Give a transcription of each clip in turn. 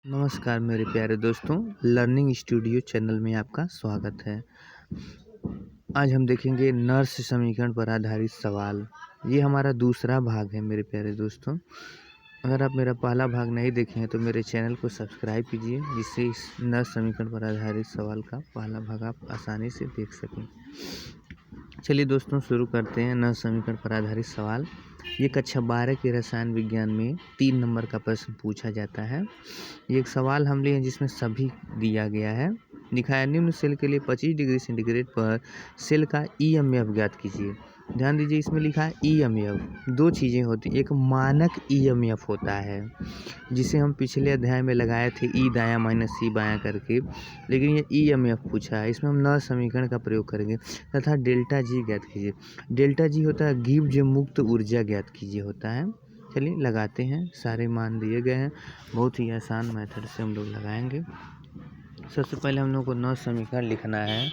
नमस्कार मेरे प्यारे दोस्तों, लर्निंग स्टूडियो चैनल में आपका स्वागत है। आज हम देखेंगे नर्स समीकरण पर आधारित सवाल। ये हमारा दूसरा भाग है मेरे प्यारे दोस्तों। अगर आप मेरा पहला भाग नहीं देखे हैं तो मेरे चैनल को सब्सक्राइब कीजिए, जिससे इस नर्स समीकरण पर आधारित सवाल का पहला भाग आप आसानी से देख सकें। चलिए दोस्तों, शुरू करते हैं। नर्स समीकरण पर आधारित सवाल। ये कक्षा 12 के रसायन विज्ञान में 3 नंबर का प्रश्न पूछा जाता है। ये एक सवाल हम लिए हैं जिसमें सभी दिया गया है। लिखा है, निम्न सेल के लिए 25 डिग्री सेंटीग्रेड पर सेल का ईएमएफ ज्ञात कीजिए। ध्यान दीजिए, इसमें लिखा है ईएमएफ। दो चीज़ें होती हैं, एक मानक ईएमएफ होता है जिसे हम पिछले अध्याय में लगाए थे ई दायां माइनस सी बायां करके, लेकिन ये ईएमएफ पूछा है। इसमें हम नए समीकरण का प्रयोग करेंगे तथा डेल्टा जी ज्ञात कीजिए। डेल्टा जी होता है गिब्स मुक्त ऊर्जा ज्ञात कीजिए होता है। चलिए लगाते हैं, सारे मान दिए गए हैं। बहुत ही आसान मेथड से हम लोग लगाएंगे। सबसे पहले हम लोग को नौ समीकरण लिखना है।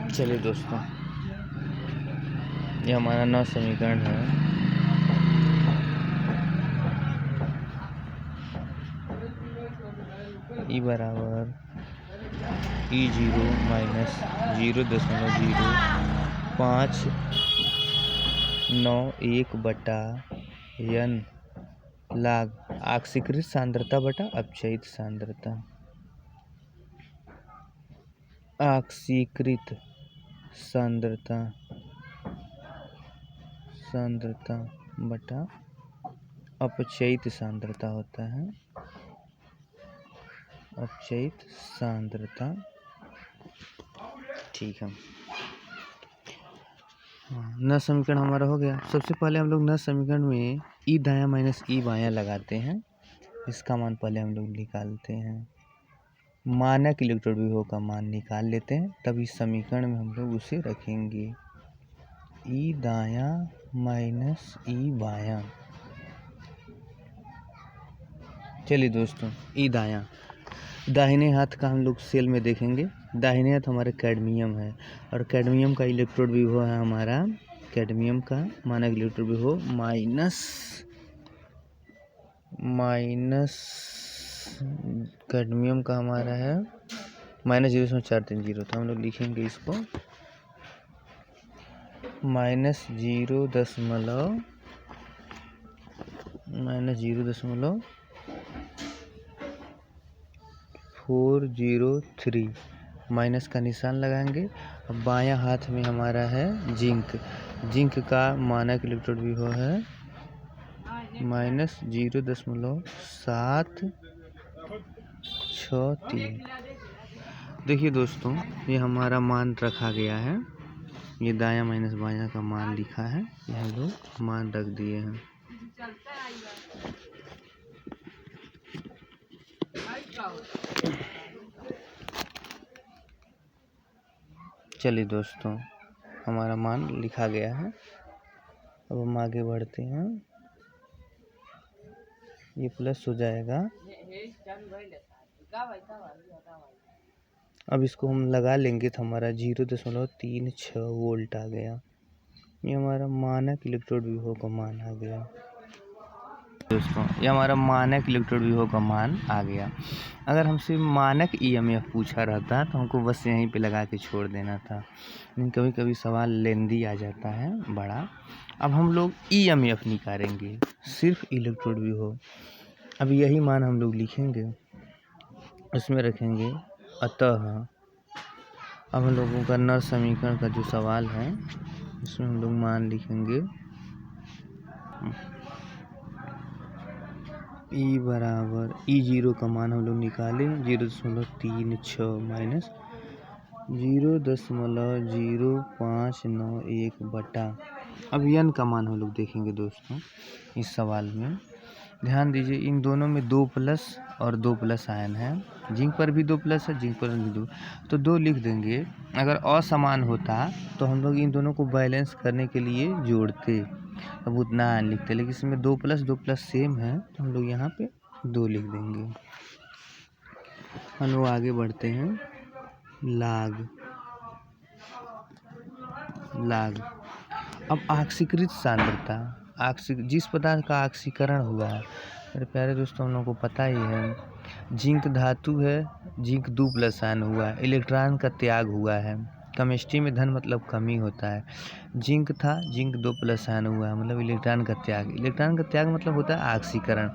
चलिए दोस्तों, ये हमारा नौ समीकरण है। ई बराबर E0 माइनस 0.0591 बटा n लाग ऑक्सीकृत सांद्रता बटा अपचयित सांद्रता। ऑक्सीकृत सांद्रता बटा अपचयित सांद्रता होता है। अपचयित सांद्रता, ठीक है। न समीकरण हमारा हो गया। सबसे पहले हम लोग न समीकरण में ई दायां माइनस ई बायां लगाते हैं। इसका मान पहले हम लोग निकालते हैं। मानक इलेक्ट्रोड विभव का मान निकाल लेते हैं, तब इस समीकरण में हम लोग उसे रखेंगे। ई दायां माइनस ई बायां। चलिए दोस्तों, ई दायां, दाहिने हाथ का हम लोग सेल में देखेंगे। दाहिने हाथ हमारे कैडमियम है और कैडमियम का इलेक्ट्रोड विभव है हमारा, कैडमियम का मानक इलेक्ट्रोड विभव माइनस कैडमियम का हमारा है -0.430। तो हम लोग लिखेंगे इसको -0.403 माइनस का निशान लगाएंगे। अब बायां हाथ में हमारा है जिंक का मानक इलेक्ट्रोड विभव है -0.763। देखिए दोस्तों, ये हमारा मान रखा गया है। ये दायां माइनस बायां का मान लिखा है, ये हम लोग मान रख दिए हैं। चलिए दोस्तों, हमारा मान लिखा गया है। अब हम आगे बढ़ते हैं। ये प्लस हो जाएगा। अब इसको हम लगा लेंगे तो हमारा 0.36 वोल्ट आ गया। ये हमारा मानक इलेक्ट्रोड विभव का मान आ गया। दोस्तों, ये हमारा मानक इलेक्ट्रोड विभव का मान आ गया। अगर हमसे मानक ईएमएफ पूछा रहता तो हमको बस यहीं पे लगा के छोड़ देना था, लेकिन कभी कभी सवाल लेंदी आ जाता है बड़ा। अब हम लोग ईएमएफ निकालेंगे, सिर्फ इलेक्ट्रोड विभव। अब यही मान हम लोग लिखेंगे, उसमें रखेंगे। अतः अब हम लोगों का नर समीकरण का जो सवाल है उसमें हम लोग मान लिखेंगे। ई बराबर E0 का मान हम लोग निकालें 0.36 माइनस 0.0591 बटा। अब n का मान हम लोग देखेंगे दोस्तों इस सवाल में। ध्यान दीजिए, इन दोनों में 2 प्लस और 2 प्लस आयन है। जिंक पर भी 2 प्लस है, जिंक पर भी 2, तो 2 लिख देंगे। अगर असमान होता तो हम लोग इन दोनों को बैलेंस करने के लिए जोड़ते, अब उतना आयन लिखते, लेकिन इसमें 2 प्लस सेम है तो हम लोग यहाँ पे 2 लिख देंगे। हम लोग आगे बढ़ते हैं। लाग अब ऑक्सीकृत सांद्रता, जिस पदार्थ का ऑक्सीकरण हुआ है, मेरे प्यारे दोस्तों हम लोगों को पता ही है, जिंक धातु है, जिंक 2+ आयन हुआ है, इलेक्ट्रॉन का त्याग हुआ है। केमिस्ट्री में धन मतलब कमी होता है। जिंक था, जिंक 2+ आयन हुआ है, मतलब इलेक्ट्रॉन का त्याग। इलेक्ट्रॉन का त्याग मतलब होता है ऑक्सीकरण,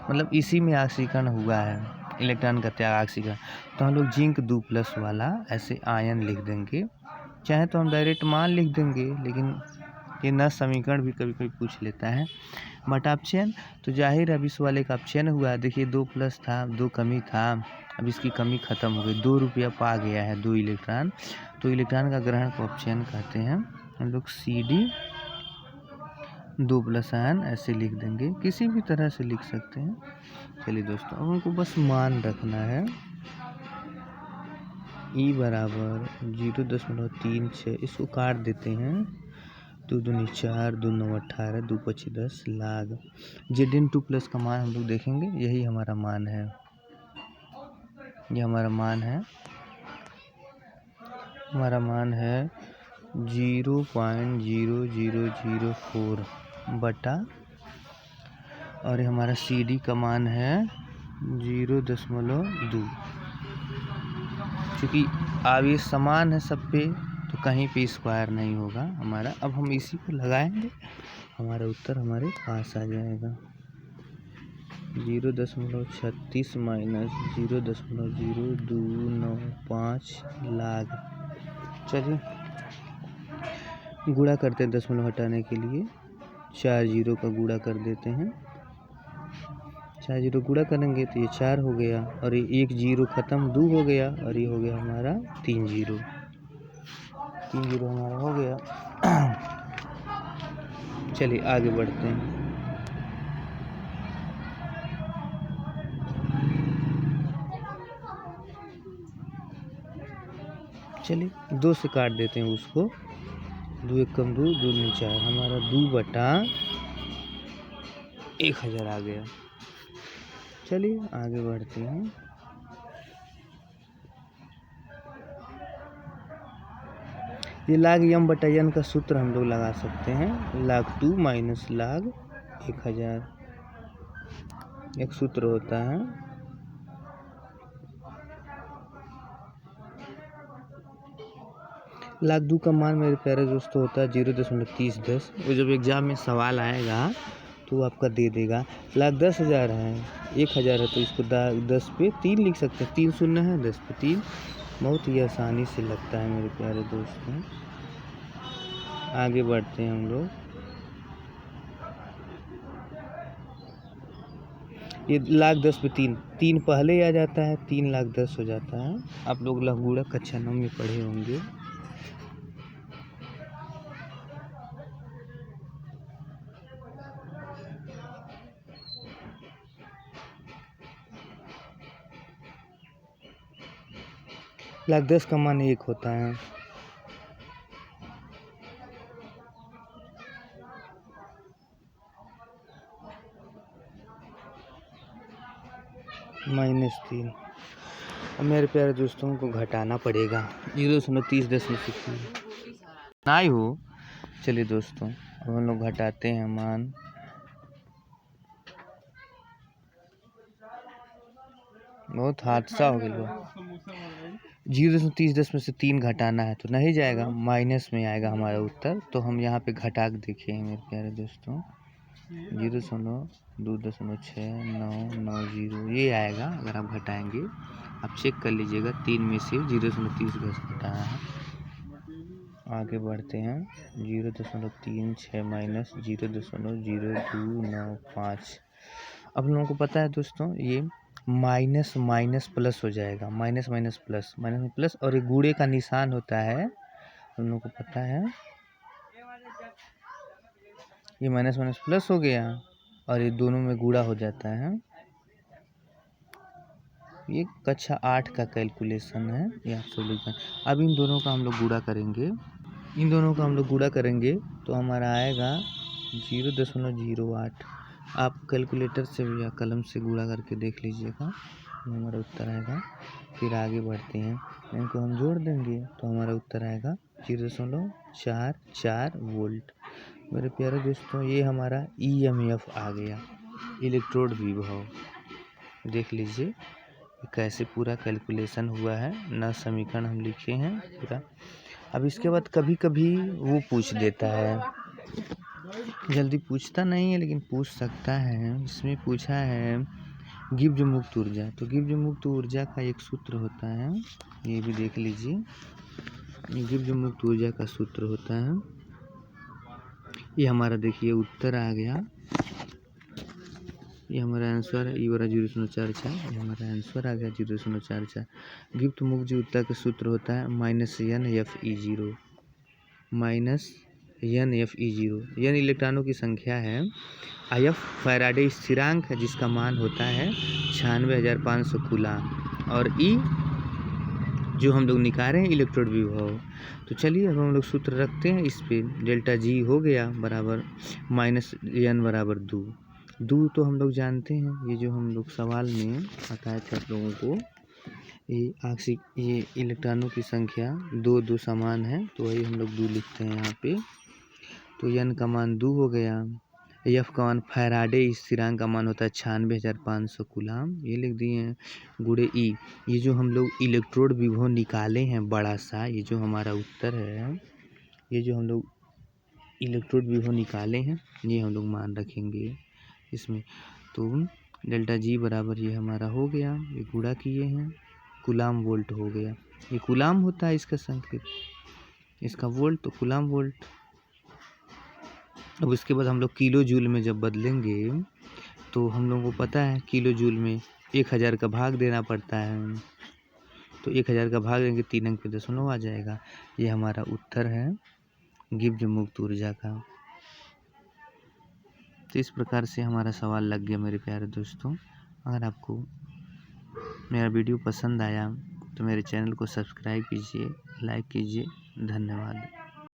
मतलब इसी में ऑक्सीकरण हुआ है, इलेक्ट्रॉन का त्याग ऑक्सीकरण। तो हम लोग जिंक 2+ वाला ऐसे आयन लिख देंगे, चाहे तो हम डायरेक्ट मान लिख देंगे, लेकिन ये न समीकरण भी कभी कभी पूछ लेता है। बट अपचयन तो जाहिर है, अब इस वाले का अपचयन हुआ है। देखिए 2+ था, 2 कमी था, अब इसकी कमी खत्म हो गई, 2 रुपया पा गया है 2 इलेक्ट्रॉन। तो इलेक्ट्रॉन का ग्रहण को अपचयन कहते हैं। हम लोग CD 2+ आयन ऐसे लिख देंगे, किसी भी तरह से लिख सकते हैं। चलिए दोस्तों, अब हमको बस मान रखना है। E बराबर 0.36, इसको काट देते हैं। 2 दूनी 4, 2 9 18, 2 5 10 लाग। Zn2+ का मान हम लोग देखेंगे, यही हमारा मान है, ये हमारा मान है। हमारा मान है 0.0004 बटा, और ये हमारा CD का मान है 0.2। चूँकि अब ये समान है सब पे, तो कहीं पे स्क्वायर नहीं होगा हमारा। अब हम इसी को लगाएंगे, हमारा उत्तर हमारे पास आ जाएगा। 0.36 माइनस 0.0295 लाग। चलिए गुणा करते हैं, दशमलव हटाने के लिए 4 0 का गुणा कर देते हैं। 4 0 गुणा करेंगे तो ये 4 हो गया, और ये 1 0 खत्म, 2 हो गया, और ये हो गया हमारा 3 0 हमारा हो गया। चलिए आगे बढ़ते हैं। चलिए 2 से काट देते हैं उसको, 2 1 कम 2, 2 दूनी 4, हमारा 2/1000 आ गया। चलिए आगे बढ़ते हैं। ये log m बटा n का सूत्र हम लोग लगा सकते हैं, log 2 माइनस log 1000 एक सूत्र होता है। log 2 का मान मेरे प्यारे दोस्तों होता है 0.3010। वो जब एग्जाम में सवाल आएगा तो आपका दे देगा। log 10,000 है, 1000 है, तो इसको 10 पे 3 लिख सकते हैं, 3 शून्य है, 10 पे 3, बहुत ही आसानी से लगता है मेरे प्यारे दोस्तों। आगे बढ़ते हैं हम लोग। ये log 10 पे 3 पहले आ जाता है, 3 log 10 हो जाता है। आप लोग लघुगणक कक्षा 9 में पढ़े होंगे। log 10 का मान 1 होता है। -3। अब मेरे प्यारे दोस्तों को घटाना पड़ेगा 0.30 नहीं हो। चलिए दोस्तों, अब हम लोग घटाते हैं मान। बहुत हादसा हो गया। 0.30 में से 3 घटाना है तो नहीं जाएगा, माइनस में आएगा हमारा उत्तर। तो हम यहाँ पे घटा के देखें मेरे प्यारे दोस्तों, 0.2269090 ये आएगा। अगर आप घटाएंगे, आप चेक कर लीजिएगा, 3 में से 0.30 घटाना है। आगे बढ़ते हैं। 0.36 माइनस 0.0295। अब लोगों को पता है दोस्तों, ये माइनस माइनस प्लस हो जाएगा, माइनस माइनस प्लस, माइनस में प्लस, और ये गुणे का निशान होता है, हम लोगों को पता है। ये माइनस माइनस प्लस हो गया, और ये दोनों में गुणा हो जाता है। ये कक्षा 8 का कैलकुलेशन है, ये आप सब लोग। अब इन दोनों का हम लोग गुणा करेंगे, तो हमारा आएगा 0.08। आप कैलकुलेटर से या कलम से गुणा करके देख लीजिएगा, हमारा उत्तर आएगा। फिर आगे बढ़ते हैं, इनको हम जोड़ देंगे तो हमारा उत्तर आएगा 0.44 वोल्ट। मेरे प्यारे दोस्तों, ये हमारा EMF आ गया, इलेक्ट्रोड विभव। देख लीजिए कैसे पूरा कैलकुलेशन हुआ है, न समीकरण हम लिखे हैं पूरा। अब इसके बाद कभी कभी वो पूछ देता है, जल्दी पूछता नहीं है लेकिन पूछ सकता है। इसमें पूछा है गिब्ज मुक्त ऊर्जा, तो गिब्ज मुक्त ऊर्जा का एक सूत्र होता है, ये भी देख लीजिए। गिब्ज मुक्त ऊर्जा का सूत्र होता है, ये हमारा देखिए उत्तर आ गया। ये हमारा आंसर है, ये वाला 0.44, ये हमारा आंसर आ गया 0.44। गिब्ज मुक्त ऊर्जा का सूत्र होता है -NFe0, -NFe0। n इलेक्ट्रॉनों की संख्या है, F फैराडे स्थिरांक है जिसका मान होता है 96,500 कूलाम, और E जो हम लोग निकाल रहे हैं इलेक्ट्रोड विभव। तो चलिए अब हम लोग सूत्र रखते हैं इस पे। डेल्टा जी हो गया बराबर -n बराबर 2 तो हम लोग जानते हैं, ये जो हम लोग सवाल में बताए थे आप लोगों को, ये इलेक्ट्रॉनों की संख्या 2 समान है, तो वही हम लोग 2 लिखते हैं यहाँ पे। तो n का मान 2 हो गया, F का मान फैराडे स्थिरांक का मान होता है 96,500 कूलाम, ये लिख दिए हैं, गुणे E। ये जो हम लोग इलेक्ट्रोड विभव निकाले हैं बड़ा सा, ये जो हमारा उत्तर है, ये जो हम लोग इलेक्ट्रोड विभव निकाले हैं, ये हम लोग मान रखेंगे इसमें। तो डेल्टा जी बराबर ये हमारा हो गया, ये गुणा किए हैं, कूलाम वोल्ट हो गया। ये कूलाम होता है इसका संकेत, इसका वोल्ट तो कूलाम वोल्ट। अब उसके बाद हम लोग किलो जूल में जब बदलेंगे तो हम लोगों को पता है किलो जूल में 1000 का भाग देना पड़ता है, तो 1000 का भाग देंगे 3 अंक पे दशमलव आ जाएगा। ये हमारा उत्तर है गिब्ज मुक्त ऊर्जा का। तो इस प्रकार से हमारा सवाल लग गया मेरे प्यारे दोस्तों। अगर आपको मेरा वीडियो पसंद आया तो मेरे चैनल को सब्सक्राइब कीजिए, लाइक कीजिए। धन्यवाद।